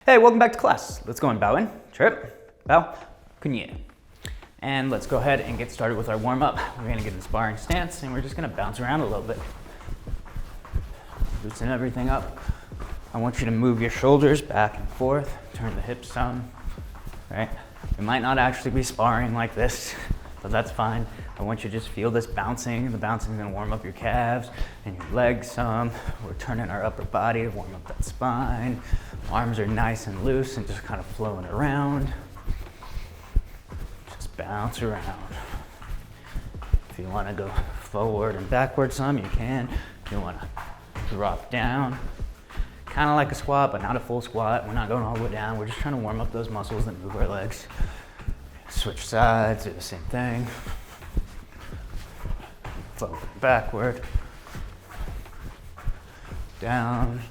Hey, welcome back to class. Let's go in bowing, trip, bow, kunye. And let's go ahead and get started with our warm up. We're gonna get in sparring stance and we're just gonna bounce around a little bit. Loosen everything up. I want you to move your shoulders back and forth, turn the hips some, right? You might not actually be sparring like this, but that's fine. I want you to just feel this bouncing. The bouncing is gonna warm up your calves and your legs some. We're turning our upper body to warm up that spine. Arms are nice and loose and just kind of flowing around. Just bounce around. If you wanna go forward and backward some, you can. If you wanna drop down, kind of like a squat, but not a full squat. We're not going all the way down. We're just trying to warm up those muscles that move our legs. Switch sides, do the same thing. Forward, backward, down.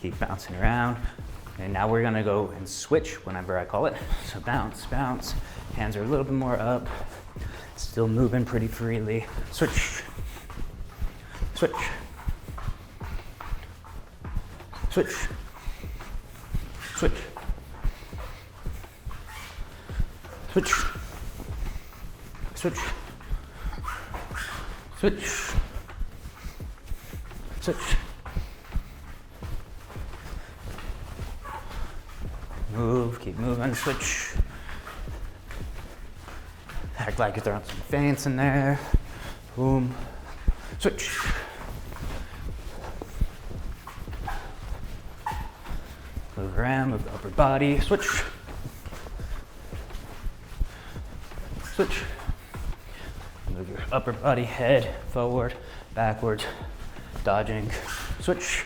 Keep bouncing around. And now we're gonna go and switch whenever I call it. So bounce, bounce. Hands are a little bit more up. Still moving pretty freely. Switch, switch, switch, switch, switch, switch, switch, switch. Move, keep moving, switch. Act like you're throwing some feints in there. Boom, switch. Move around, move the upper body, switch. Switch. Move your upper body, head, forward, backward, dodging, switch.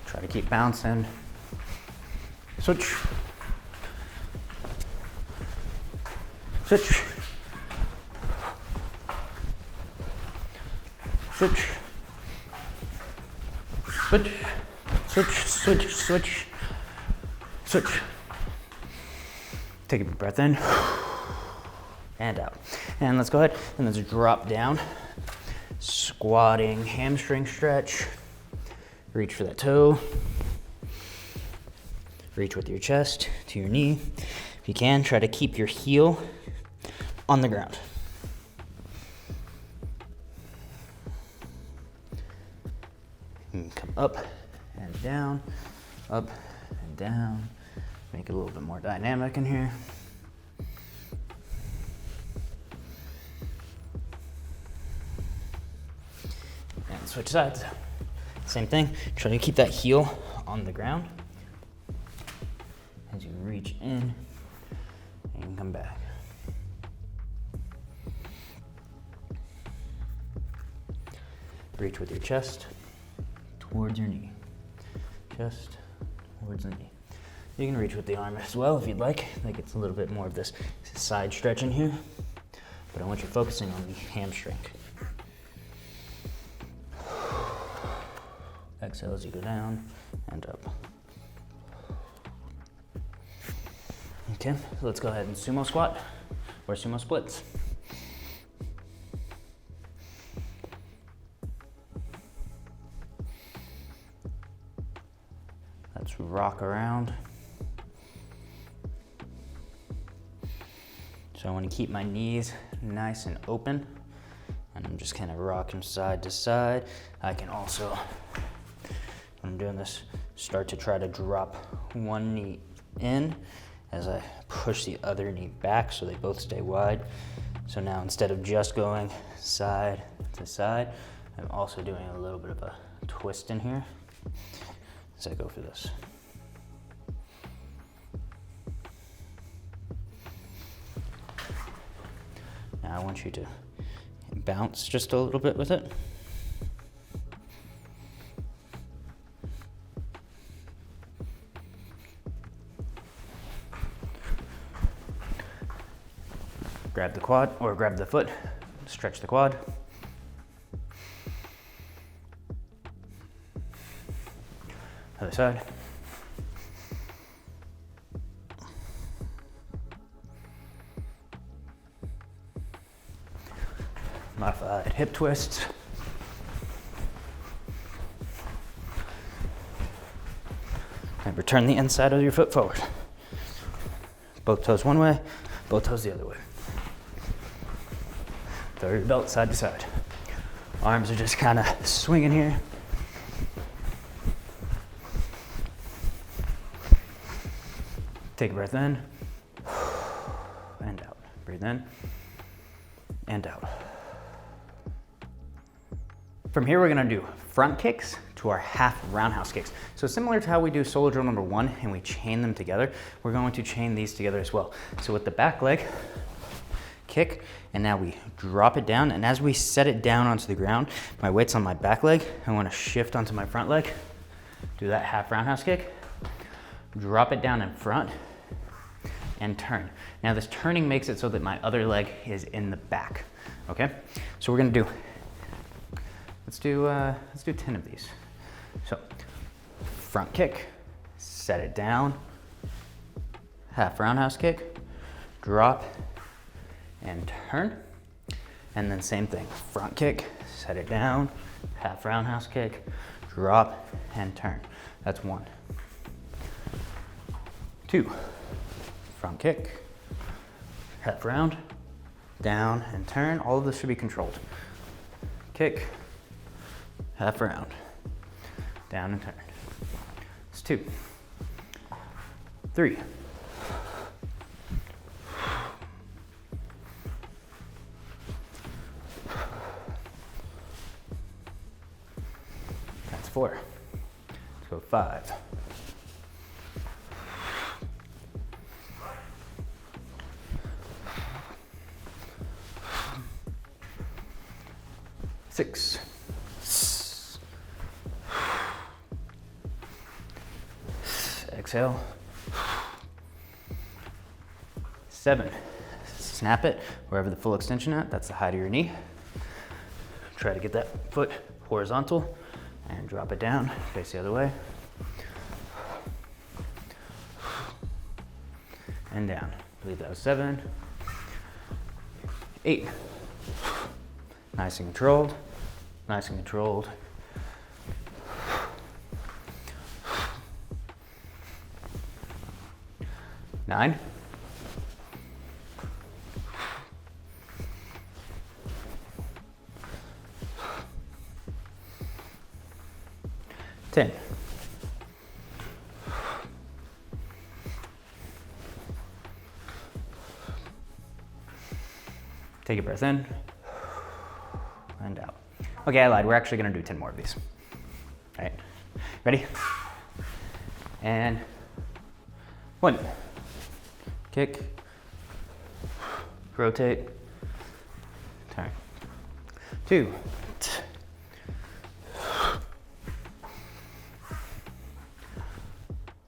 Try to keep bouncing. Switch. Switch. Switch. Switch. Switch, switch, switch. Switch. Take a deep breath in and out. And let's go ahead and let's drop down. Squatting hamstring stretch. Reach for that toe. Reach with your chest to your knee. If you can, try to keep your heel on the ground. And come up and down, up and down. Make it a little bit more dynamic in here. And switch sides. Same thing, try to keep that heel on the ground as you reach in and come back. Reach with your chest towards your knee. Chest towards the knee. You can reach with the arm as well if you'd like. That gets a little bit more of this side stretch in here, but I want you focusing on the hamstring. Exhale as you go down and up. Okay, so let's go ahead and sumo squat or sumo splits. Let's rock around. So I want to keep my knees nice and open, and I'm just kind of rocking side to side. I can also, when I'm doing this, start to try to drop one knee in as I push the other knee back so they both stay wide. So now instead of just going side to side, I'm also doing a little bit of a twist in here as I go for this. Now I want you to bounce just a little bit with it. Grab the quad, or grab the foot, stretch the quad. Other side. Modify hip twists. And return the inside of your foot forward. Both toes one way, both toes the other way. Throw your belt side to side. Arms are just kind of swinging here. Take a breath in and out. Breathe in and out. From here, we're gonna do front kicks to our half roundhouse kicks. So similar to how we do solo drill number 1 and we chain them together, we're going to chain these together as well. So with the back leg, kick, and now we drop it down, and as we set it down onto the ground, my weight's on my back leg, I wanna shift onto my front leg, do that half roundhouse kick, drop it down in front, and turn. Now this turning makes it so that my other leg is in the back, okay? So we're gonna do, let's do 10 of these. So front kick, set it down, half roundhouse kick, drop, and turn. And then same thing, front kick, set it down, half roundhouse kick, drop, and turn. That's 1. 2, front kick, half round, down and turn. All of this should be controlled. Kick, half round, down and turn. It's 2, 3, 4. Let's go 5. 6. Exhale. 7. Snap it wherever the full extension at. That's the height of your knee. Try to get that foot horizontal and drop it down. Face the other way. And down. I believe that was 7. 8. Nice and controlled. Nice and controlled. 9. 10. Take a breath in and out. Okay, I lied. We're actually going to do 10 more of these. All right, ready? And 1. Kick, rotate, turn. 2.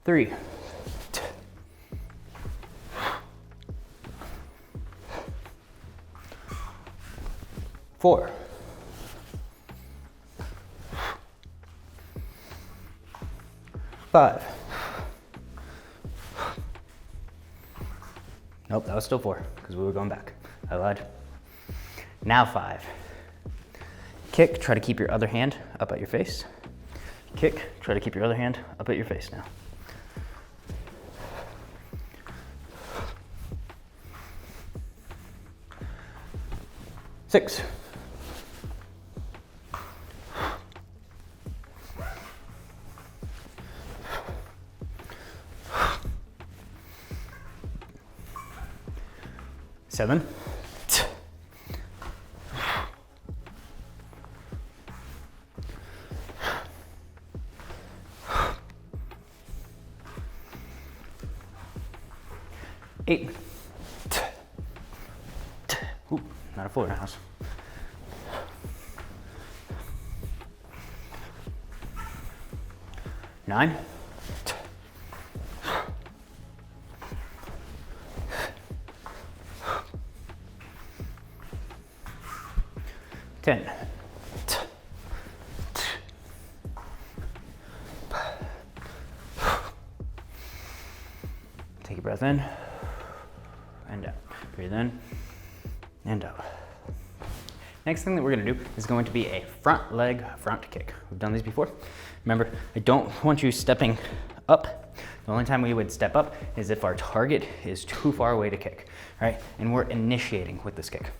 3. 4. 5. Nope, that was still 4 because we were going back. I lied. Now 5. Kick, try to keep your other hand up at your face. Kick, try to keep your other hand up at your face now. 6. 7. 8. Ooh, not a full roundhouse. 9. 10. Take a breath in and out. Breathe in and out. Next thing that we're gonna do is going to be a front leg front kick. We've done these before. Remember, I don't want you stepping up. The only time we would step up is if our target is too far away to kick, right? And we're initiating with this kick.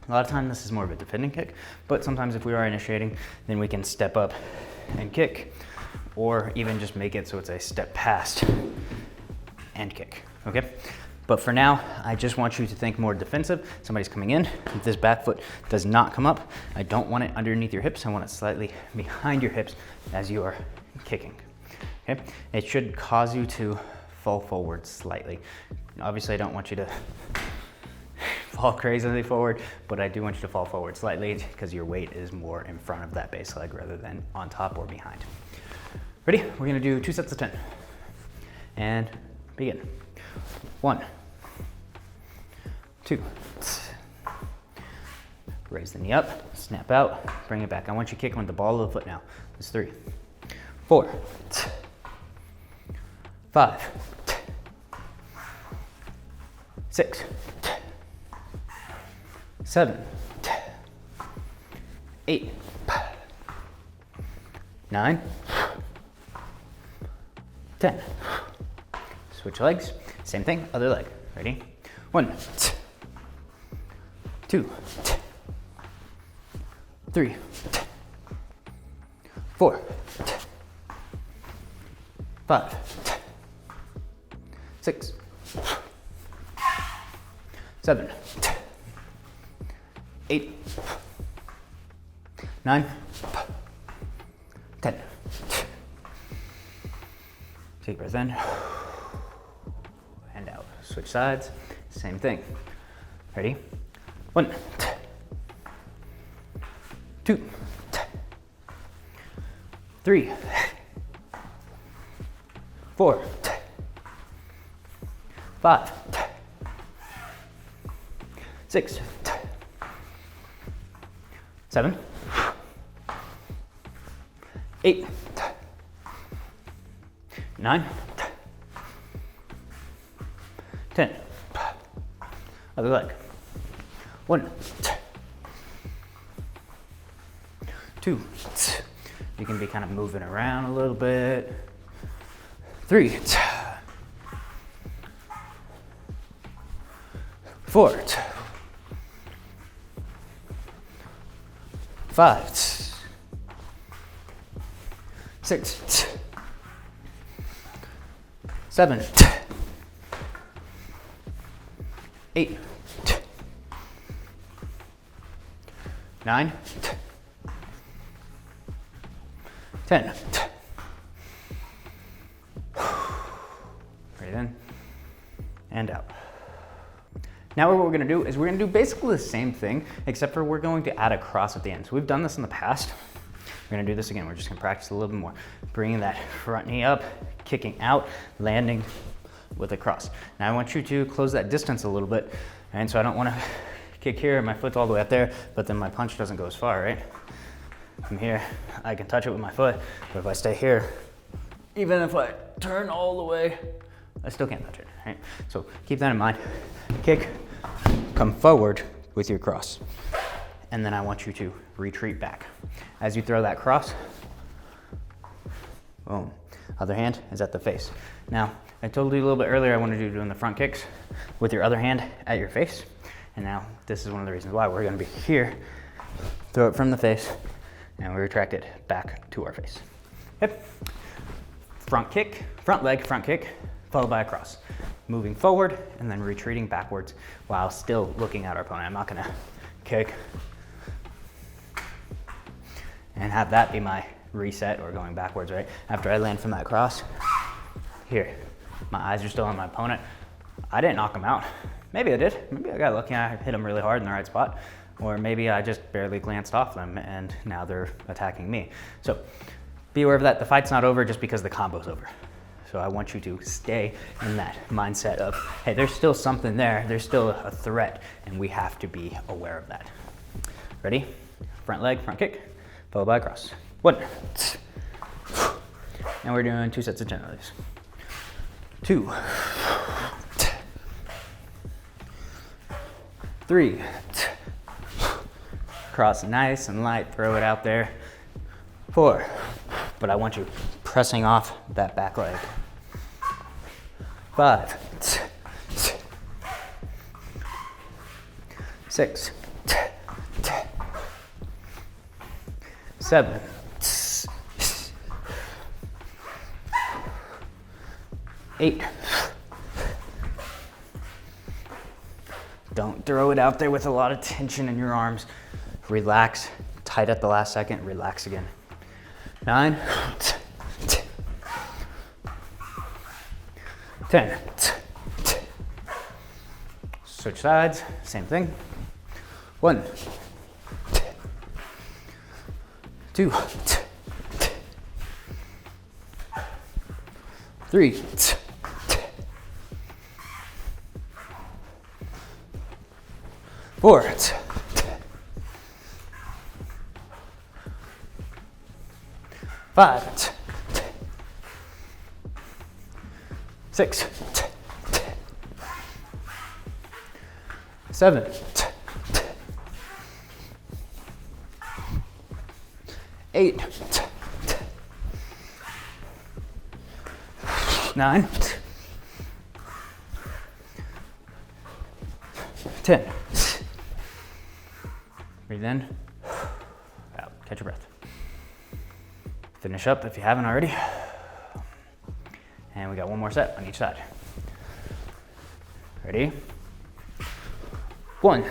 A lot of times this is more of a defending kick, but sometimes if we are initiating, then we can step up and kick, or even just make it so it's a step past and kick, okay? But for now, I just want you to think more defensive. Somebody's coming in, if this back foot does not come up, I don't want it underneath your hips, I want it slightly behind your hips as you are kicking, okay? It should cause you to fall forward slightly. Obviously, I don't want you to fall crazily forward, but I do want you to fall forward slightly because your weight is more in front of that base leg rather than on top or behind. Ready? We're gonna do 2 sets of 10. And begin. 1, 2. Raise the knee up, snap out, bring it back. I want you kicking with the ball of the foot now. That's 3, 4, 5, 6, 7, 8, 9, 10. Switch legs, same thing, other leg. Ready? 1, 2, 3, 4, 5, 6, 7, 8, 9, 10. Take a breath in and out. Switch sides, same thing. Ready? 1, 2, 3, 4, 5, 6, 7, 8, 9, 10. Other leg. 1, 2. You can be kind of moving around a little bit. 3, 4, 5, 6, 7, 8, 9, 10. Breathe in and out. Now what we're gonna do is we're gonna do basically the same thing, except for we're going to add a cross at the end. So we've done this in the past. We're gonna do this again. We're just gonna practice a little bit more. Bringing that front knee up, kicking out, landing with a cross. Now I want you to close that distance a little bit. And so I don't wanna kick here, my foot's all the way up there, but then my punch doesn't go as far, right? From here, I can touch it with my foot, but if I stay here, even if I turn all the way, I still can't touch it, right? So keep that in mind. Kick, come forward with your cross. And then I want you to retreat back. As you throw that cross, boom. Other hand is at the face. Now, I told you a little bit earlier I wanted you doing the front kicks with your other hand at your face. And now this is one of the reasons why we're gonna be here, throw it from the face, and we retract it back to our face. Okay. Front kick, front leg, front kick, followed by a cross. Moving forward and then retreating backwards while still looking at our opponent. I'm not gonna kick and have that be my reset or going backwards, right? After I land from that cross, here, my eyes are still on my opponent. I didn't knock him out. Maybe I did. Maybe I got lucky and I hit him really hard in the right spot. Or maybe I just barely glanced off them and now they're attacking me. So be aware of that. The fight's not over just because the combo's over. So I want you to stay in that mindset of, hey, there's still something there. There's still a threat and we have to be aware of that. Ready? Front leg, front kick, followed by a cross. 1. And we're doing 2 sets of 10 of these. 2. 3. cross nice and light, throw it out there. 4, but I want you pressing off that back leg. 5, 6, 7, 8. Don't throw it out there with a lot of tension in your arms. Relax, tight at the last second, relax again. 9, 10. Switch sides, same thing. 1, 2, 3, 4, 5, 6, 7, 8, 9, 10. Breathe in, out, catch your breath. Finish up if you haven't already. And we got one more set on each side. Ready? 1,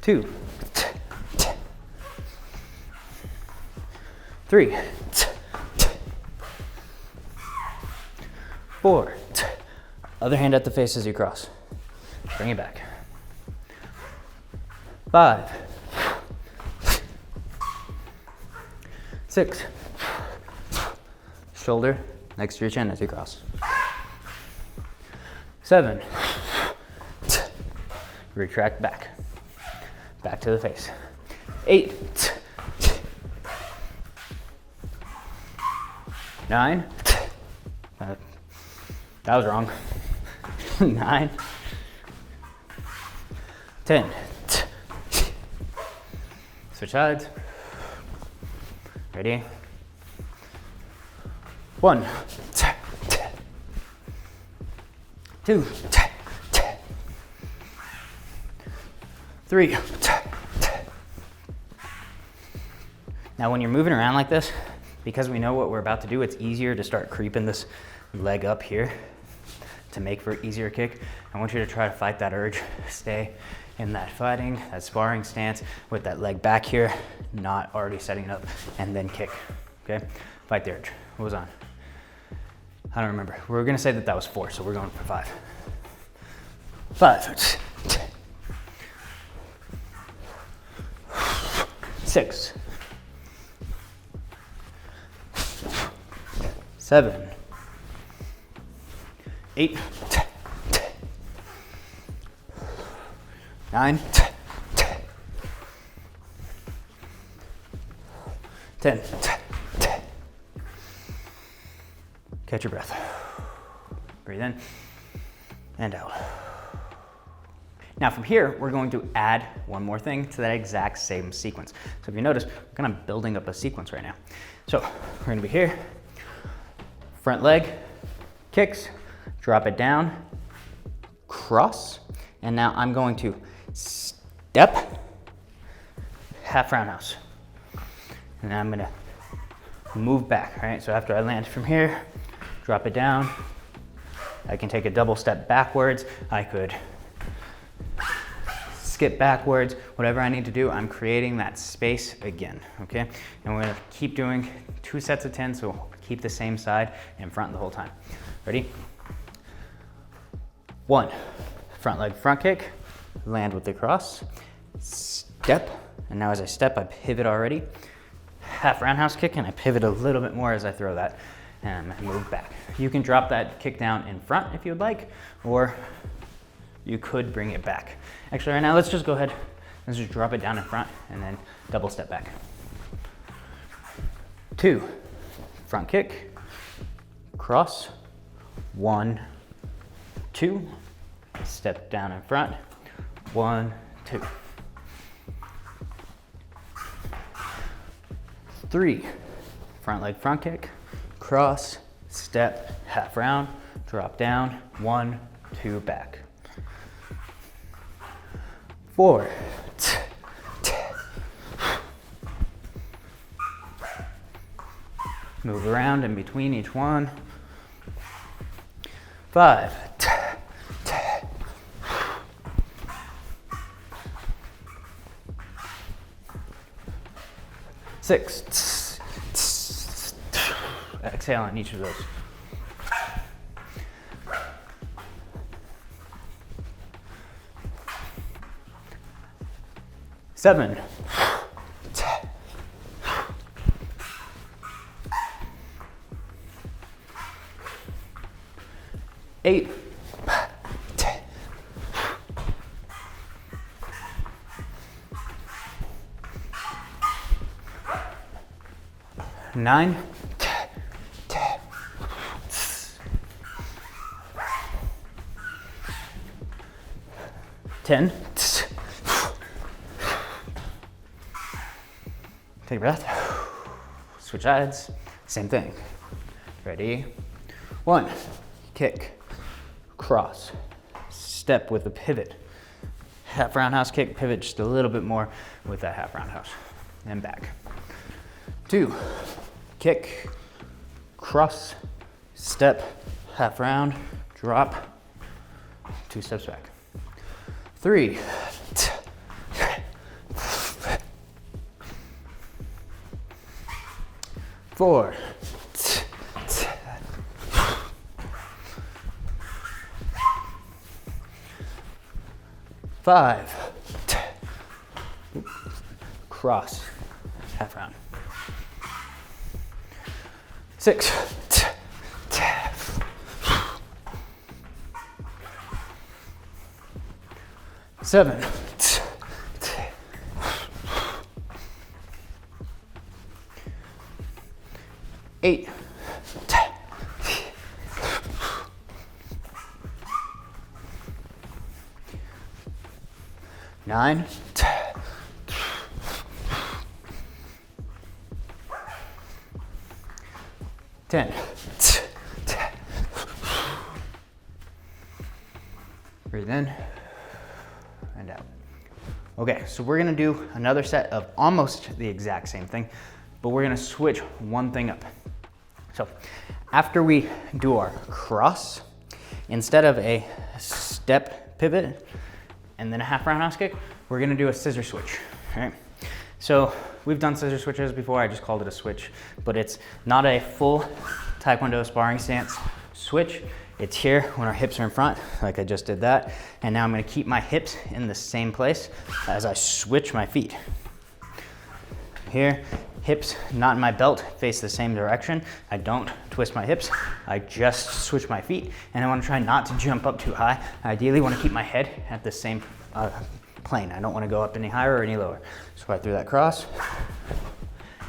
2, 3, 4. Other hand at the face as you cross. Bring it back. 5, 6. Shoulder next to your chin as you cross. 7. Retract back. Back to the face. 8. 9. That was wrong. 9. 10. Switch sides. Ready? 1, 2, 3. Now when you're moving around like this, because we know what we're about to do, it's easier to start creeping this leg up here to make for an easier kick. I want you to try to fight that urge. Stay in that fighting, that sparring stance with that leg back here, not already setting it up and then kick, okay? Fight the urge. What was on? I don't remember. We're gonna say that that was 4, so we're going for 5. 5. 6. 7. 8. 9. 10. Catch your breath. Breathe in and out. Now from here, we're going to add one more thing to that exact same sequence. So if you notice, we're kind of building up a sequence right now. So we're gonna be here, front leg, kicks, drop it down, cross, and now I'm going to step, half roundhouse. And I'm gonna move back, right? So after I land from here, drop it down. I can take a double step backwards. I could skip backwards, whatever I need to do. I'm creating that space again, okay? And we're gonna keep doing 2 sets of 10, so we'll keep the same side in front the whole time. Ready? 1, front leg front kick, land with the cross, step, and now as I step, I pivot already. Half roundhouse kick, and I pivot a little bit more as I throw that, and I move back. You can drop that kick down in front if you would like, or you could bring it back. Actually, right now, let's just go ahead, let's just drop it down in front, and then double step back. 2, front kick, cross, 1, 2, step down in front, 1, 2. 3, front leg front kick, cross, step, half round, drop down, 1, 2, back. 4, move around in between each one. 5, 6, exhale on each of those. 7, 8, 9, 10. Take a breath. Switch sides. Same thing. Ready? 1, kick, cross, step with a pivot. Half roundhouse kick, pivot just a little bit more with that half roundhouse. And back. 2, kick, cross, step, half round, drop, 2 steps back. 3, 4, 5, cross, half round. 6, 7, 8, 9, 10. Breathe in and out. Okay, so we're gonna do another set of almost the exact same thing, but we're gonna switch one thing up. So after we do our cross, instead of a step pivot and then a half roundhouse kick, we're gonna do a scissor switch, all right? So we've done scissor switches before, I just called it a switch, but it's not a full Taekwondo sparring stance switch. It's here when our hips are in front, like I just did that. And now I'm gonna keep my hips in the same place as I switch my feet. Here, hips not in my belt, face the same direction. I don't twist my hips, I just switch my feet. And I wanna try not to jump up too high. I ideally wanna keep my head at the same plane. I don't wanna go up any higher or any lower. So I threw that cross,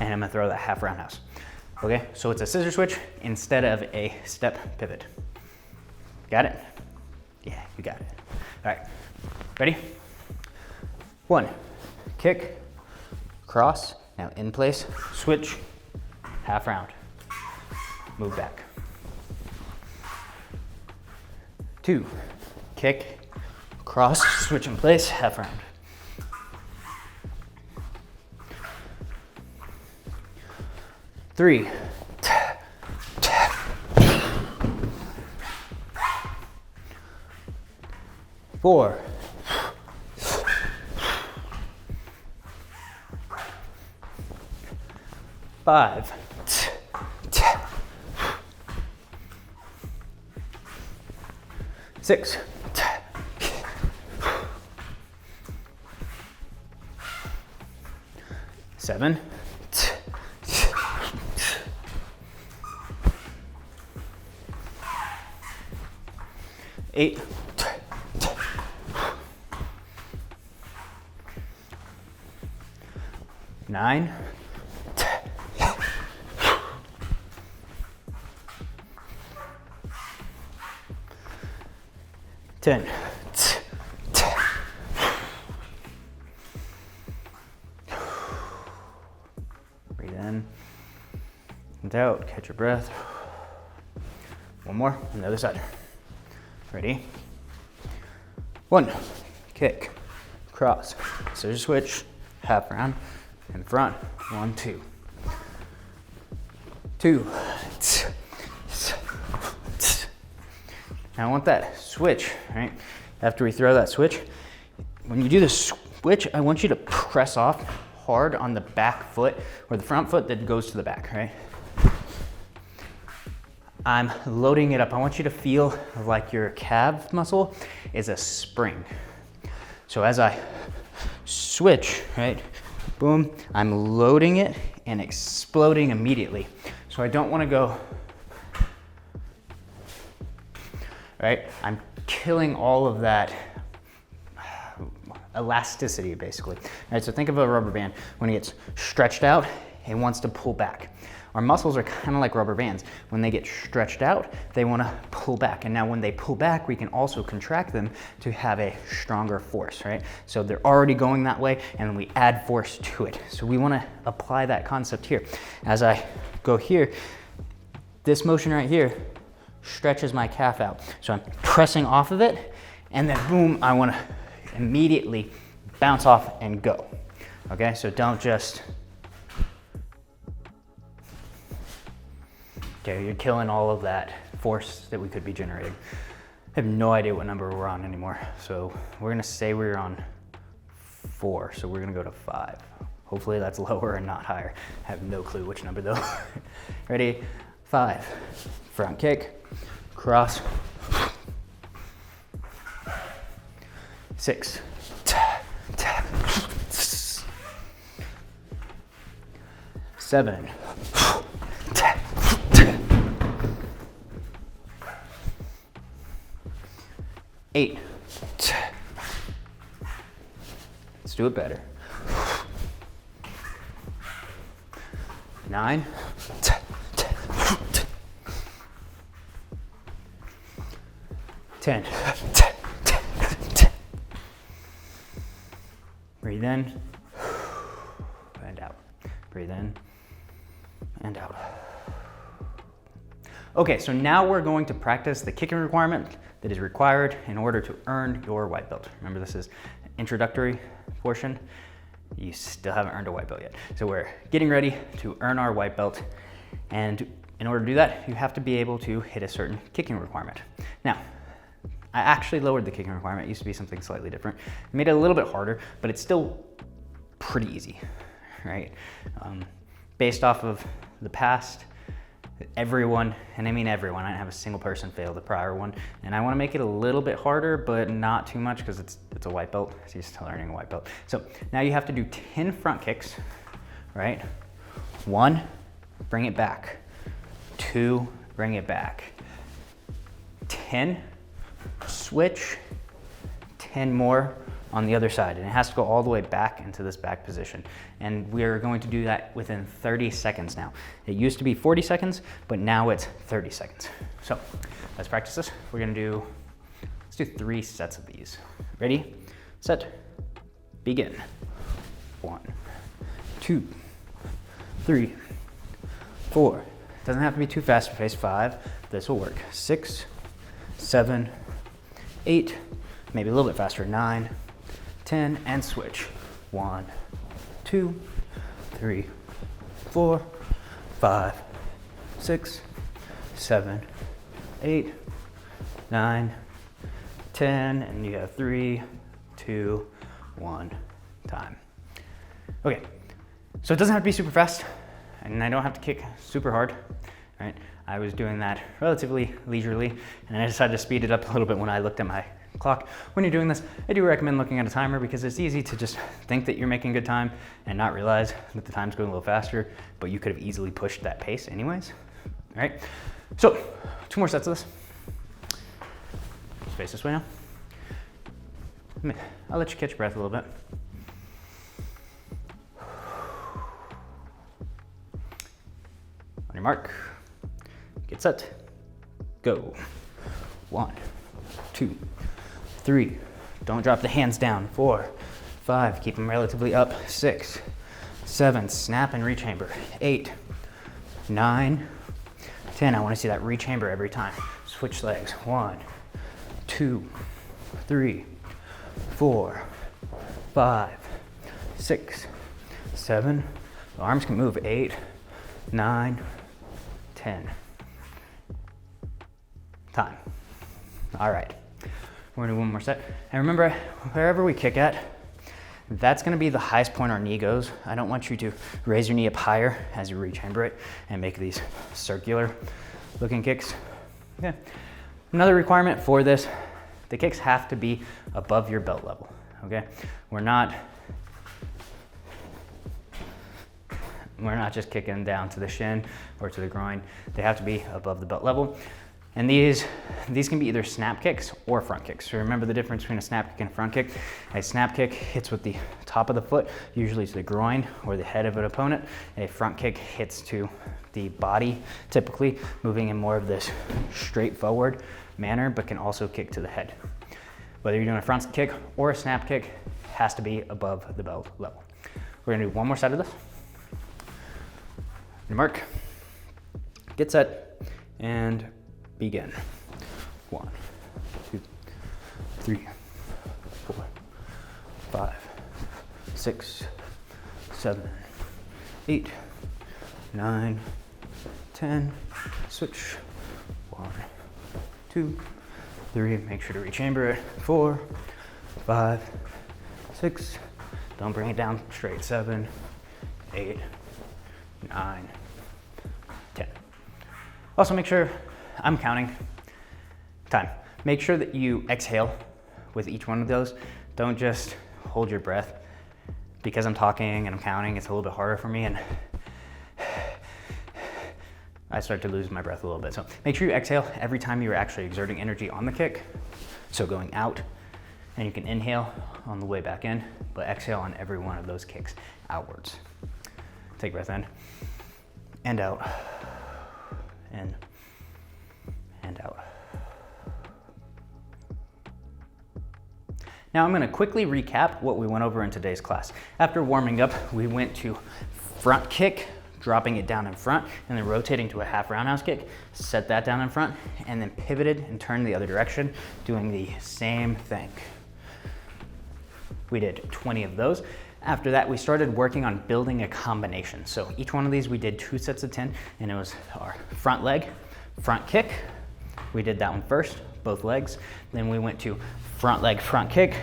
and I'm gonna throw that half roundhouse. Okay, so it's a scissor switch instead of a step pivot. Got it? Yeah, you got it. All right, ready? 1, kick, cross, now in place, switch, half round, move back. 2, kick, cross, switch in place, half round. 3, 4, 5, 6, 7, 8, 9, 10, in and out, catch your breath. One more on the other side. Ready? 1, kick, cross, scissor switch, half round, in front, 1, 2. 2. Now I want that switch, right? After we throw that switch, when you do the switch, I want you to press off hard on the back foot or the front foot that goes to the back, right? I'm loading it up. I want you to feel like your calf muscle is a spring. So as I switch, right, boom, I'm loading it and exploding immediately. So I don't want to go, right? I'm killing all of that elasticity, basically. All right, so think of a rubber band. When it gets stretched out, it wants to pull back. Our muscles are kind of like rubber bands. When they get stretched out, they want to pull back. And now when they pull back, we can also contract them to have a stronger force, right? So they're already going that way, and then we add force to it. So we want to apply that concept here. As I go here, this motion right here stretches my calf out. So I'm pressing off of it, and then boom, I want to immediately bounce off and go. Okay, so don't just, okay, you're killing all of that force that we could be generating. I have no idea what number we're on anymore. So we're gonna say we're on 4, so we're gonna go to 5. Hopefully that's lower and not higher. I have no clue which number though. Ready? 5, front kick, cross. 6, 7, 8. Let's do it better. 9. 10. Breathe in and out. Breathe in and out. Okay, so now we're going to practice the kicking requirement that is required in order to earn your white belt. Remember, this is an introductory portion. You still haven't earned a white belt yet. So we're getting ready to earn our white belt. And in order to do that, you have to be able to hit a certain kicking requirement. Now, I actually lowered the kicking requirement. It used to be something slightly different. I made it a little bit harder, but it's still pretty easy, right? Based off of the past, everyone, and I mean everyone, I didn't have a single person fail the prior one, and I want to make it a little bit harder, but not too much because it's a white belt, so you're still learning a white belt. So now you have to do 10 front kicks, right? 1, bring it back. 2, bring it back. 10, switch, 10 more on the other side, and it has to go all the way back into this back position. And we're going to do that within 30 seconds now. It used to be 40 seconds, but now it's 30 seconds. So let's practice this. Let's do 3 sets of these. Ready, set, begin. 1, 2, 3, 4. Doesn't have to be too fast paced. 5, this will work. 6, 7, 8, maybe a little bit faster. 9, 10, and switch. 1, 2, 3, 4, 5, 6, 7, 8, 9, 10, and you have 3, 2, 1, time. Okay, so it doesn't have to be super fast, and I don't have to kick super hard, right? I was doing that relatively leisurely, and I decided to speed it up a little bit when I looked at my clock. When you're doing this, I do recommend looking at a timer because it's easy to just think that you're making good time and not realize that the time's going a little faster, but you could have easily pushed that pace anyways. All right, so 2 more sets of this. Let's face this way now. I'll let you catch your breath a little bit. On your mark, get set, go. 1, 2, 3, don't drop the hands down. 4, 5, keep them relatively up. 6, 7, snap and rechamber. 8, 9, 10. I want to see that rechamber every time. Switch legs. 1, 2, 3, 4, 5, 6, 7. The arms can move. 8, 9, 10. Time. All right. We're gonna do one more set. And remember, wherever we kick at, that's gonna be the highest point our knee goes. I don't want you to raise your knee up higher as you rechamber it and make these circular looking kicks. Okay. Another requirement for this, the kicks have to be above your belt level, okay? We're not just kicking down to the shin or to the groin. They have to be above the belt level. And these can be either snap kicks or front kicks. So remember the difference between a snap kick and a front kick. A snap kick hits with the top of the foot, usually to the groin or the head of an opponent. A front kick hits to the body, typically moving in more of this straightforward manner, but can also kick to the head. Whether you're doing a front kick or a snap kick, has to be above the belt level. We're gonna do one more set of this. Mark, get set, and begin. 1, 2, 3, 4, 5, 6, 7, 8, 9, 10. Switch. 1, 2, 3. Make sure to rechamber it. 4, 5, 6. Don't bring it down straight. 7, 8, 9, 10. Also make sure, I'm counting time. Make sure that you exhale with each one of those. Don't just hold your breath. Because I'm talking and I'm counting, it's a little bit harder for me, and I start to lose my breath a little bit. So make sure you exhale every time you're actually exerting energy on the kick. So going out, and you can inhale on the way back in, but exhale on every one of those kicks outwards. Take a breath in and out, in and out. Now I'm going to quickly recap what we went over in today's class. After warming up, we went to front kick, dropping it down in front, and then rotating to a half roundhouse kick, set that down in front, and then pivoted and turned the other direction, doing the same thing. We did 20 of those. After that, we started working on building a combination. So each one of these, we did 2 sets of 10, and it was our front leg, front kick. We did that one first, both legs. Then we went to front leg, front kick,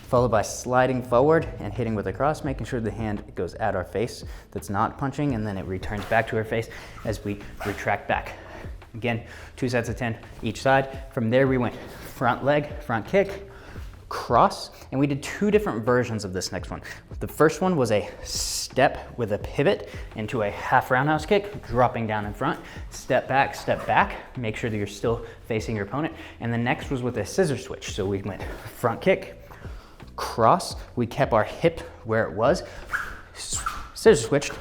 followed by sliding forward and hitting with a cross, making sure the hand goes at our face that's not punching, and then it returns back to our face as we retract back. Again, 2 sets of 10 each side. From there, we went front leg, front kick, cross, and we did 2 different versions of this next one. The first one was a step with a pivot into a half roundhouse kick, dropping down in front, step back, make sure that you're still facing your opponent. And the next was with a scissor switch. So we went front kick, cross, we kept our hip where it was, scissor switched,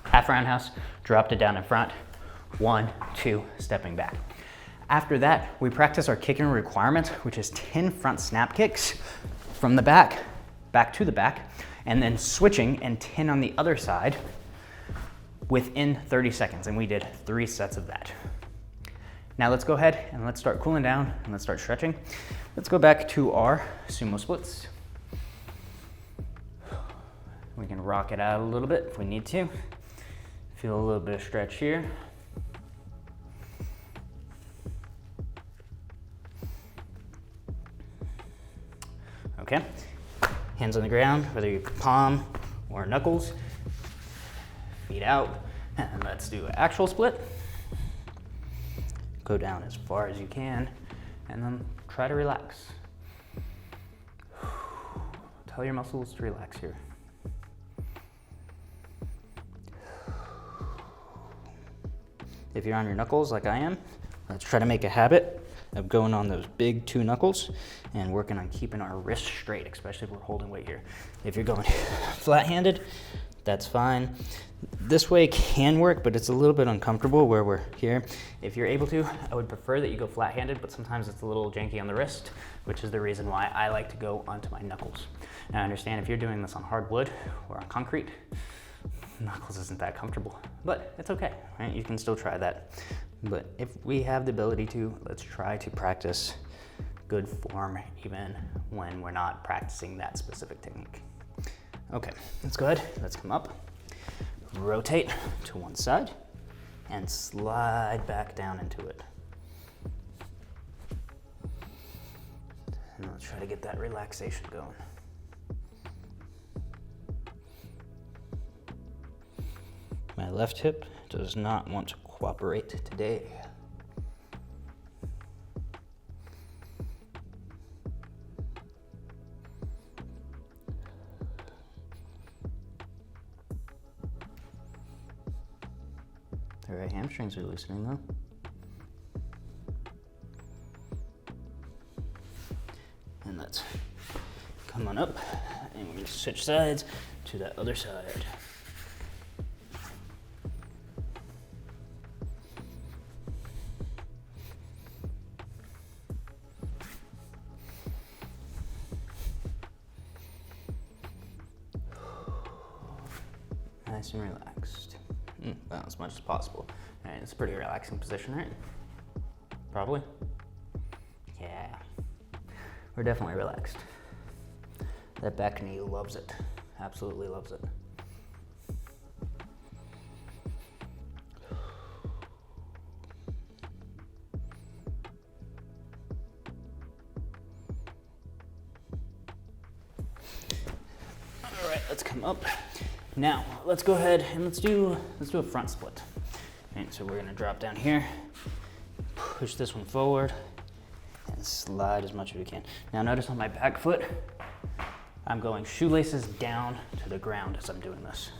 half roundhouse, dropped it down in front, 1, 2, stepping back. After that, we practice our kicking requirements, which is 10 front snap kicks from the back to the back, and then switching and 10 on the other side within 30 seconds. And we did 3 sets of that. Now let's go ahead and let's start cooling down and let's start stretching. Let's go back to our sumo splits. We can rock it out a little bit if we need to. Feel a little bit of stretch here. Okay, hands on the ground, whether you palm or knuckles, feet out, and let's do an actual split. Go down as far as you can, and then try to relax. Tell your muscles to relax here. If you're on your knuckles like I am, let's try to make a habit of going on those big 2 knuckles and working on keeping our wrists straight, especially if we're holding weight here. If you're going flat-handed, that's fine. This way can work, but it's a little bit uncomfortable where we're here. If you're able to, I would prefer that you go flat-handed, but sometimes it's a little janky on the wrist, which is the reason why I like to go onto my knuckles. Now I understand if you're doing this on hardwood or on concrete, knuckles isn't that comfortable, but it's okay, right? You can still try that. But if we have the ability to, let's try to practice good form even when we're not practicing that specific technique. Okay, that's good. Let's come up, rotate to one side, and slide back down into it. And let's try to get that relaxation going. My left hip does not want to cooperate today. The right hamstrings are loosening though. And let's come on up, and we're gonna switch sides to that other side. Nice and relaxed. Well, as much as possible. All right, it's a pretty relaxing position, right? Probably. Yeah, we're definitely relaxed. That back knee loves it. Absolutely loves it. All right, let's come up. Now, let's go ahead and let's do a front split. All right, so we're gonna drop down here, push this one forward, and slide as much as we can. Now notice on my back foot, I'm going shoelaces down to the ground as I'm doing this.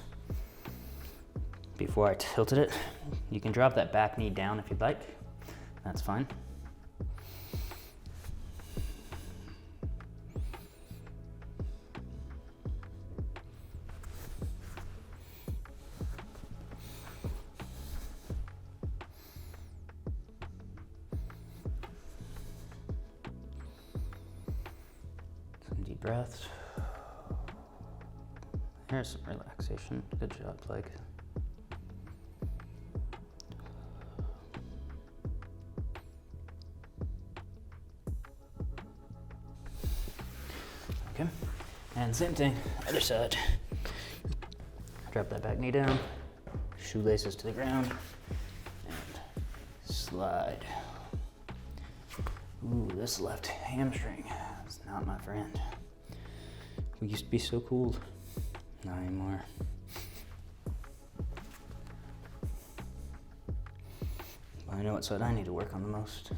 Before I tilted it, you can drop that back knee down if you'd like. That's fine. Breaths. Here's some relaxation. Good job, leg. Okay, and same thing, other side. Drop that back knee down, shoelaces to the ground, and slide. Ooh, this left hamstring is not my friend. We used to be so cool, not anymore. I know what side I need to work on the most.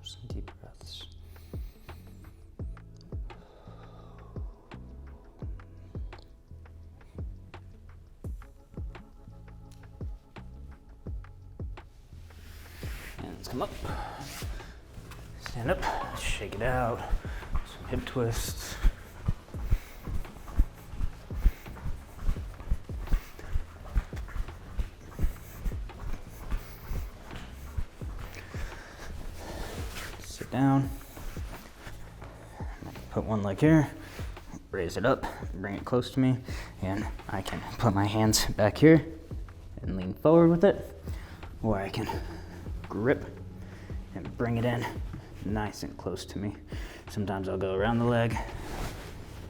Some deep breaths. And let's come up. Stand up, shake it out. Some hip twists. Sit down. Put one leg here, raise it up, bring it close to me, and I can put my hands back here and lean forward with it, or I can grip and bring it in nice and close to me. Sometimes I'll go around the leg,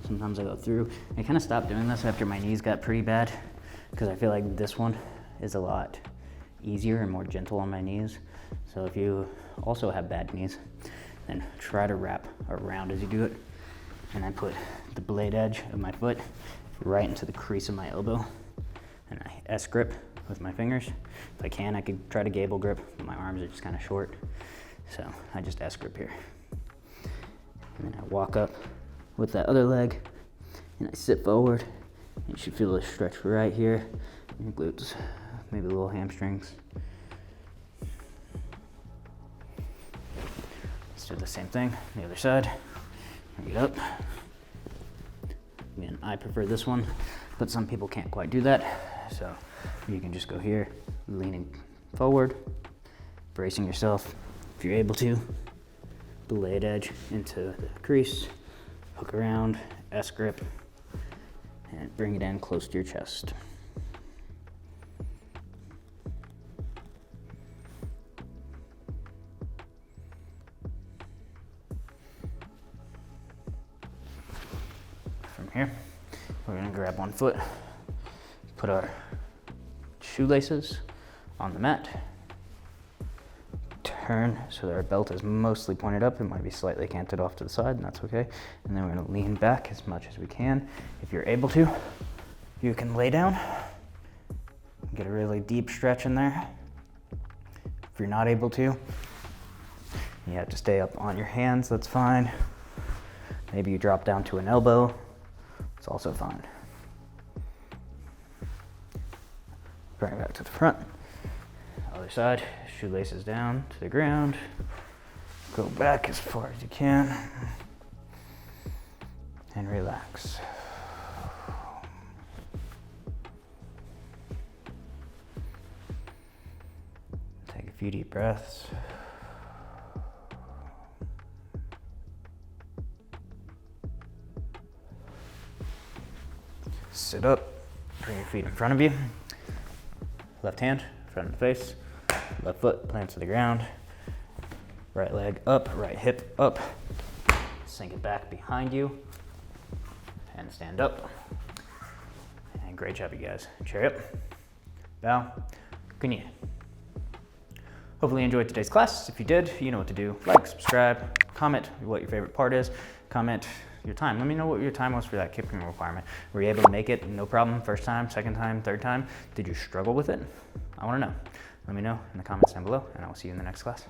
sometimes I go through. I kind of stopped doing this after my knees got pretty bad, because I feel like this one is a lot easier and more gentle on my knees. So if you also have bad knees, then try to wrap around as you do it. And I put the blade edge of my foot right into the crease of my elbow, and I S-grip with my fingers. If I can, I could try to gable grip, but my arms are just kind of short, so I just S-grip here. And then I walk up with that other leg, and I sit forward. You should feel a stretch right here, your glutes, maybe little hamstrings. Let's do the same thing, the other side. Bring it up. Again, I prefer this one, but some people can't quite do that. So you can just go here, leaning forward, bracing yourself. If you're able to, blade edge into the crease, hook around, S grip, and bring it in close to your chest. From here, we're gonna grab one foot, put our shoelaces on the mat, turn so that our belt is mostly pointed up. It might be slightly canted off to the side, and that's okay. And then we're gonna lean back as much as we can. If you're able to, you can lay down, get a really deep stretch in there. If you're not able to, you have to stay up on your hands, that's fine. Maybe you drop down to an elbow, it's also fine. Bring it back to the front. Other side, shoelaces down to the ground. Go back as far as you can. And relax. Take a few deep breaths. Sit up, bring your feet in front of you. Left hand, front of the face. Left foot plants to the ground. Right leg up, right hip up. Sink it back behind you. And stand up. And great job, you guys. Chair up. Bow. Kunye. Hopefully you enjoyed today's class. If you did, you know what to do. Like, subscribe, comment what your favorite part is. Comment your time. Let me know what your time was for that kicking requirement. Were you able to make it? No problem. First time, second time, third time? Did you struggle with it? I want to know. Let me know in the comments down below, and I will see you in the next class.